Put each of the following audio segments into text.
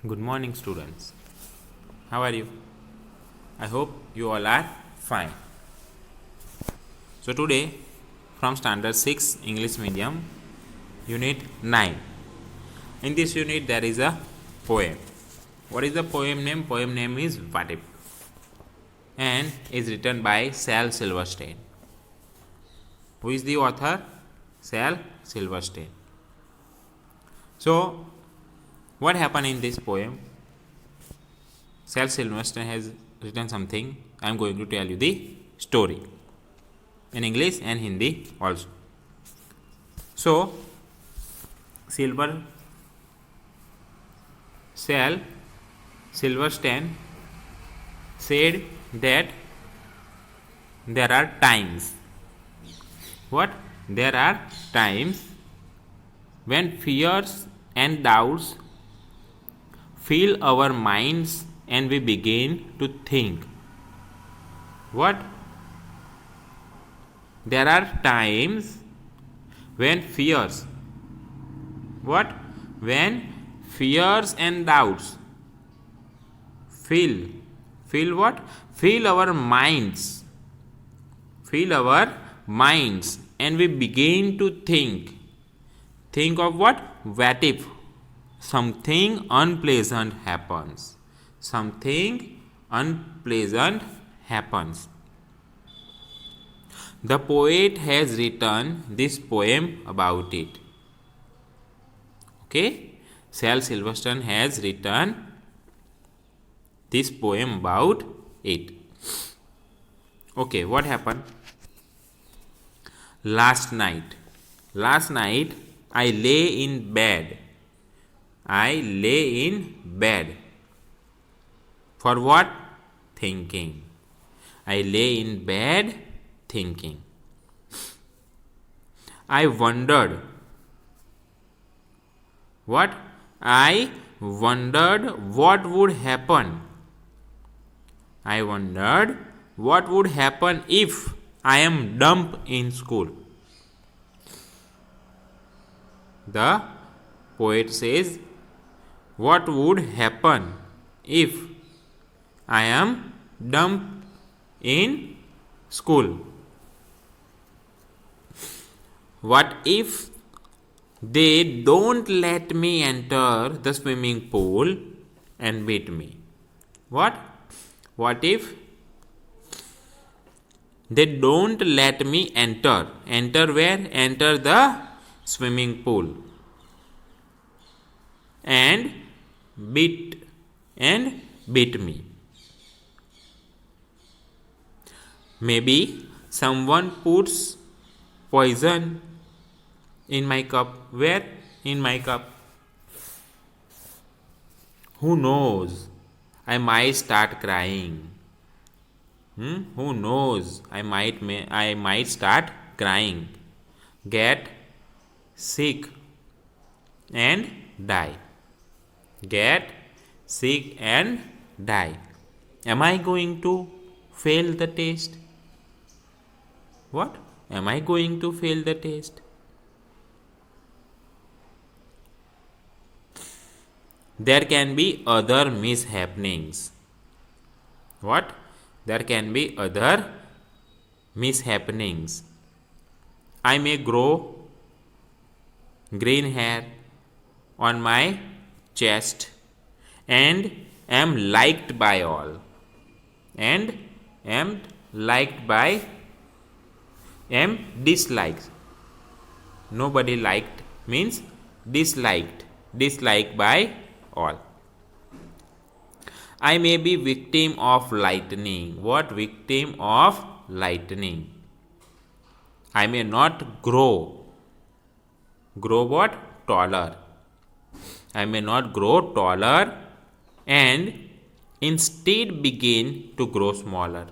Good morning, students. How are you? I hope you all are fine. So, today from Standard 6 English Medium, Unit 9. In this unit, there is a poem. What is the poem name? Poem name is What If and is written by Shel Silverstein. Who is the author? Shel Silverstein. So, what happened in this poem? Shel Silverstein has written something. I am going to tell you the story in English and Hindi also. So, Shel Silverstein said that there are times. What? There are times when fears and doubts fill our minds and we begin to think. What? There are times when fears. What? When fears and doubts fill what? Fill our minds. Fill our minds and we begin to think. Think of what? What if something unpleasant happens? Something unpleasant happens. The poet has written this poem about it. Okay? Shel Silverstein has written this poem about it. Okay, what happened? Last night I lay in bed. For what? Thinking. I lay in bed thinking. I wondered. What? I wondered what would happen. I wondered what would happen if I am dumped in school. The poet says, what would happen if I am dumped in school? What if they don't let me enter the swimming pool and beat me? What? What if they don't let me enter? Enter where? Enter the swimming pool and beat me. Maybe someone puts poison in my cup. Where? In my cup. Who knows? I might start crying. Who knows? I might start crying. Get sick and die. Get sick and die. Am I going to fail the test? What? Am I going to fail the test? There can be other mishappenings. What? There can be other mishappenings. I may grow green hair on my chest and am liked by all. And am disliked. Nobody liked means disliked. Disliked by all. I may be victim of lightning. What? Victim of lightning. I may not grow. Grow what? Taller. I may not grow taller and instead begin to grow smaller.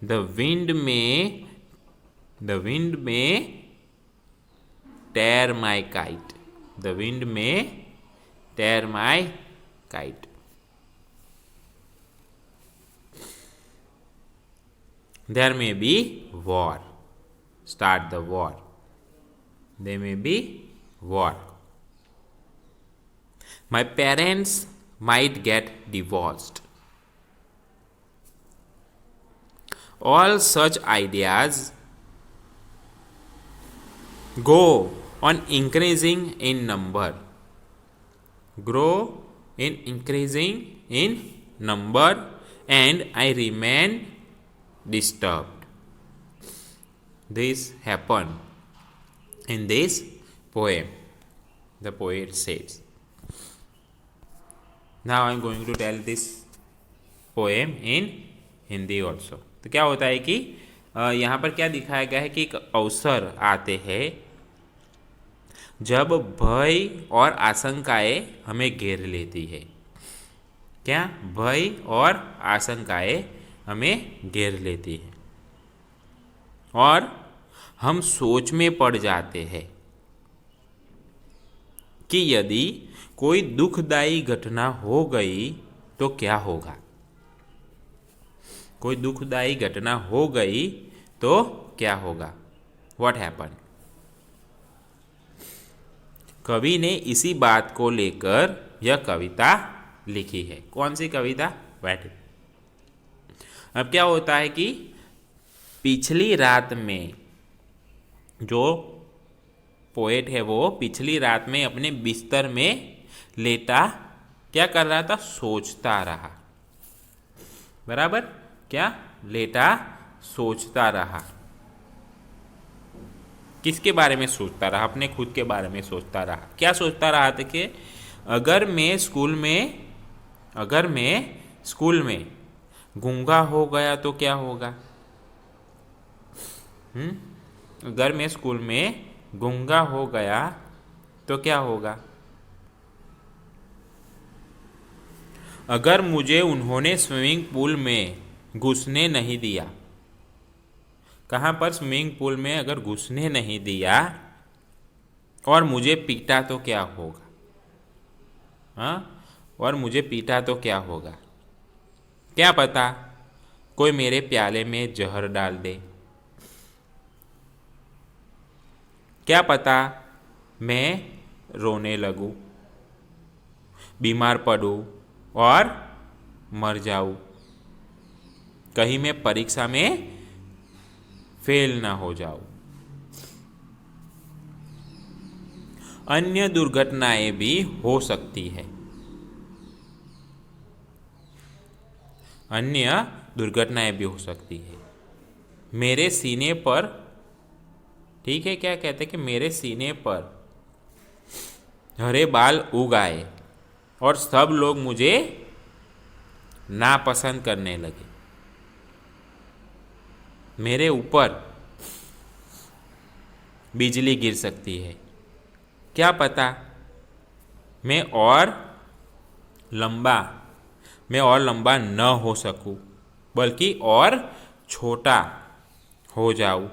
The wind may tear my kite. The wind may tear my kite. There may be war. Start the war. There may be war. My parents might get divorced. All such ideas go on increasing in number. Grow in increasing in number, and I remain disturbed. This happened in this poem, the poet says. Now I am going to tell this poem in Hindi also. तो क्या होता है कि यहाँ पर क्या दिखाया गया है कि एक अवसर आते हैं जब भय और आशंकाएं हमें घेर लेती है. क्या? भय और आशंकाएं हमें घेर लेती है और हम सोच में पड़ जाते हैं कि यदि कोई दुखदायी घटना हो गई तो क्या होगा. कोई दुखदायी घटना हो गई तो क्या होगा. What happened? कवि ने इसी बात को लेकर यह कविता लिखी है. कौन सी कविता? बैठ. अब क्या होता है कि पिछली रात में जो पोएट है वो पिछली रात में अपने बिस्तर में लेटा क्या कर रहा था? सोचता रहा. बराबर. क्या? लेटा सोचता रहा. किसके बारे में सोचता रहा? अपने खुद के बारे में सोचता रहा. क्या सोचता रहा था कि अगर मैं स्कूल में गूंगा हो गया तो क्या होगा. अगर मैं स्कूल में गूंगा हो गया तो क्या होगा. अगर मुझे उन्होंने स्विमिंग पूल में घुसने नहीं दिया. कहाँ पर? स्विमिंग पूल में अगर घुसने नहीं दिया और मुझे पीटा तो क्या होगा. हाँ, और मुझे पीटा तो क्या होगा. क्या पता कोई मेरे प्याले में जहर डाल दे. क्या पता मैं रोने लगूं, बीमार पड़ूं और मर जाऊं. कहीं मैं परीक्षा में फेल ना हो जाऊं. अन्य दुर्घटनाएं भी हो सकती है. अन्य दुर्घटनाएं भी हो सकती है. मेरे सीने पर, ठीक है, क्या कहते हैं कि मेरे सीने पर हरे बाल उग आए और सब लोग मुझे नापसंद करने लगे. मेरे ऊपर बिजली गिर सकती है. क्या पता मैं और लंबा न हो सकूं, बल्कि और छोटा हो जाऊं.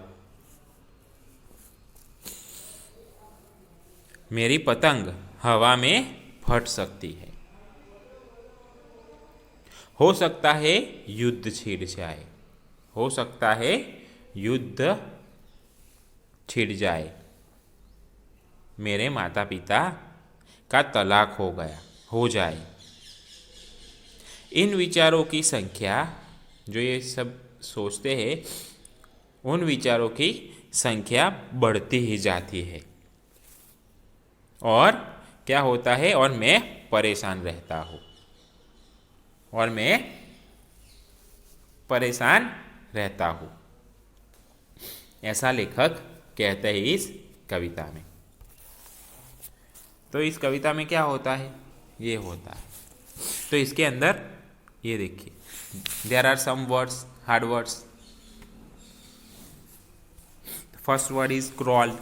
मेरी पतंग हवा में फट सकती है. हो सकता है युद्ध छिड़ जाए. हो सकता है युद्ध छिड़ जाए. मेरे माता पिता का तलाक हो जाए. इन विचारों की संख्या, जो ये सब सोचते हैं, उन विचारों की संख्या बढ़ती ही जाती है. और क्या होता है? और मैं परेशान रहता हूँ. और मैं परेशान रहता हूँ. ऐसा लेखक कहते हैं इस कविता में. तो इस कविता में क्या होता है? ये होता है. तो इसके अंदर ये देखिए, there are some words, hard words. First word is crawled.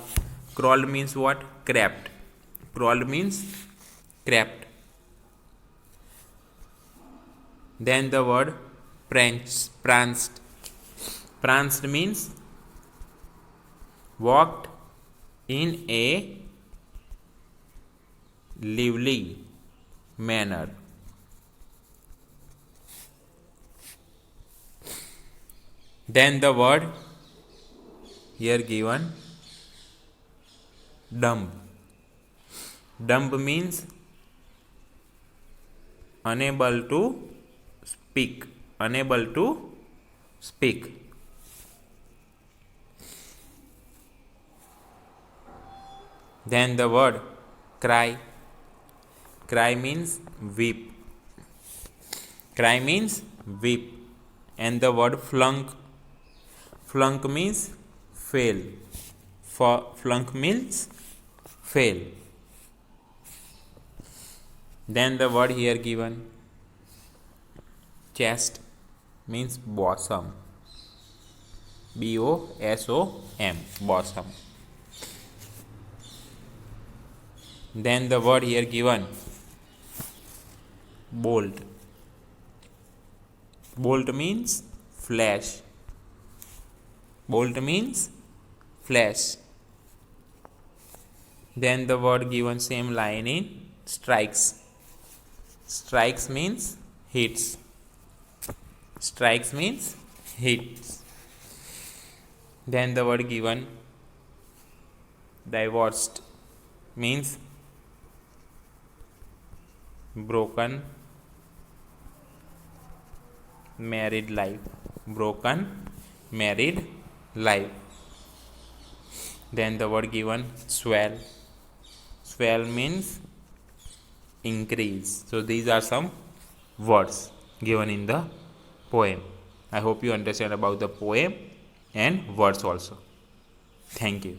Crawled means what? Crept. Crawled means crept. Then the word pranced. Pranced means walked in a lively manner. Then the word here given dumb. Dumb means unable to speak, unable to speak. Then the word cry. Cry means weep. Cry means weep. And the word flunk. Flunk means fail. Flunk means fail. Then the word here given chest means bosom. B-O-S-O-M, bosom. Then the word here given bolt. Bolt means flash. Bolt means flash. Then the word given same line in strikes. Strikes means hits. Strikes means hits. Then the word given divorced means broken married life. Broken married life. Then the word given swell. Swell means increase. So these are some words given in the poem. I hope you understand about the poem and words also. Thank you.